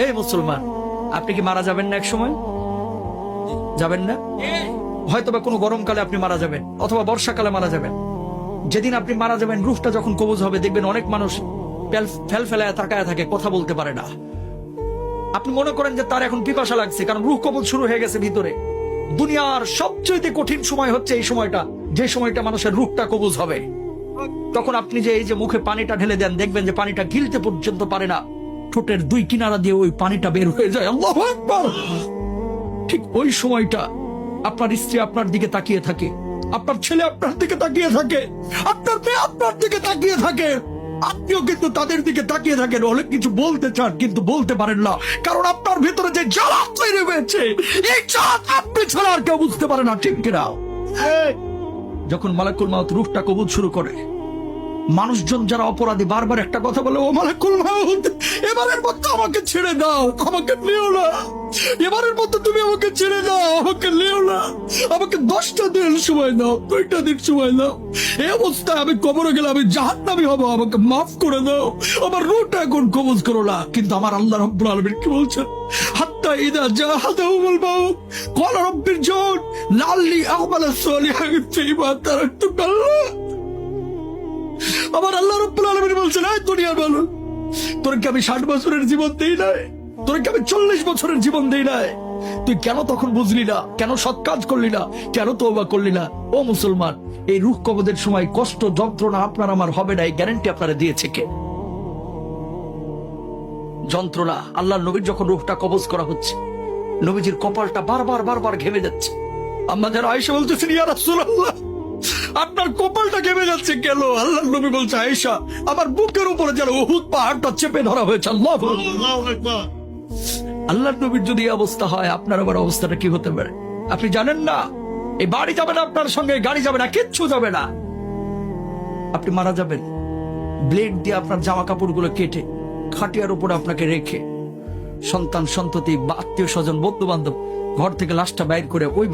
এই মুসলমান, আপনি কি মারা যাবেন না এক সময়? যাবেন না? হয়তোবা কোনো গরমকালে আপনি মারা যাবেন, অথবা বর্ষাকালে মারা যাবেন। যেদিন আপনি মারা যাবেন, রূহটা যখন কবজ হবে, দেখবেন অনেক মানুষ ফেল ফেলায় তাকায় থাকে, কথা বলতে পারে না। আপনি মনে করেন যে তার এখন পিপাসা লাগছে, কারণ রূহ কবজ শুরু হয়ে গেছে ভিতরে। দুনিয়ার সবচেয়ে কঠিন সময় হচ্ছে এই সময়টা, যে সময়টা মানুষের রূহটা কবজ হবে। তখন আপনি যে এই যে মুখে পানিটা ঢেলে দেন, দেখবেন যে পানিটা গিলতে পর্যন্ত পারে না, ঠোঁটের দুই কিনারা দিয়ে ওই পানিটা বের হয়ে যায়। আল্লাহু আকবার। ঠিক ওই সময়টা আপনার স্ত্রী আপনার দিকে তাকিয়ে থাকে, আপনার ছেলে আপনার দিকে তাকিয়ে থাকে, আপনার মেয়ে আপনার দিকে তাকিয়ে থাকে, আপনিও কিন্তু তাদের দিকে তাকিয়ে থাকেন। অনেক কিছু বলতে চান কিন্তু বলতে পারেন না, কারণ আপনার ভিতরে যে জ্বালা তৈরি হয়েছে, এই জ্বালা আপনি ছাড়া আর কেউ বুঝতে পারে না, ঠিক কিনা? যখন মালাকুল মাউত রূহটা কবুল শুরু করে, মানুষজন যারা অপরাধী বারবার একটা কথা বলে, ও মালাকুল মাউত, এবারের মতো আমাকে ছেড়ে দাও, আমাকে নিও না, এবারের মতো তুমি আমাকে ছেড়ে দাও, আমাকে নিও না, আমাকে 10টা দিন সময় দাও, 2টা দিন সময় দাও, এই অবস্থায় আমি কবরে গেলে আমি জাহান্নামী হব, আমাকে মাফ করে দাও, আমার রূহটা এখন কবজ করো না। কিন্তু আমার আল্লাহ রাব্বুল আলামিন কি বলছেন? হাত্তা ইদা জাহাদাহুল মাউত ক্বালা রাব্বিরজিউন লাআল্লি আ'মালা সালিহান ফীমা তারাকতু। আমার আল্লাহ রাব্বুল আলামিন বলছেন, এই দুনিয়ার মানুষ, তোর কি আমি 60 বছরের জীবন দেই নাই? তোর কি আমি 40 বছরের জীবন দেই নাই? তুই কেন তখন বুঝলি না? কেন সৎ কাজ করলি না? কেন তওবা করলি না? ও মুসলমান, এই রূহ কবজের সময় কষ্ট যন্ত্রণা আপনার আমার হবে না, এই গ্যারান্টি আপনারা দিয়েছে কে? যন্ত্রণা, আল্লাহর নবীর যখন রূহটা কবজ করা হচ্ছে, নবীজির কপালটা বারবার ঘেমে যাচ্ছে। আম্মা যারা আয়েশা বলতেছেন, ইয়া রাসূলুল্লাহ, আপনার কপালটা ঘেমে যাচ্ছে কেন? আল্লাহর নবী বলছে, আয়েশা, আমার বুকের উপরে যেন উহুদ পাহাড়টা চেপে ধরা হয়েছে। আল্লাহু আকবার। আল্লাহর নবীর যদি এই অবস্থা হয়, আপনার আবার অবস্থাটা কি হতে পারে আপনি জানেন না? এই বাড়ি যাবে না আপনার সঙ্গে, গাড়ি যাবে না, কিচ্ছু যাবে না। আপনি মারা যাবেন, ব্লেড দিয়ে আপনার জামা কাপড়গুলো কেটে খাটিয়ার উপরে আপনাকে রেখে, সন্তান সন্ততি বা আত্মীয় স্বজন বন্ধু বান্ধব ঘর থেকে লাশটা বাইর করে ওই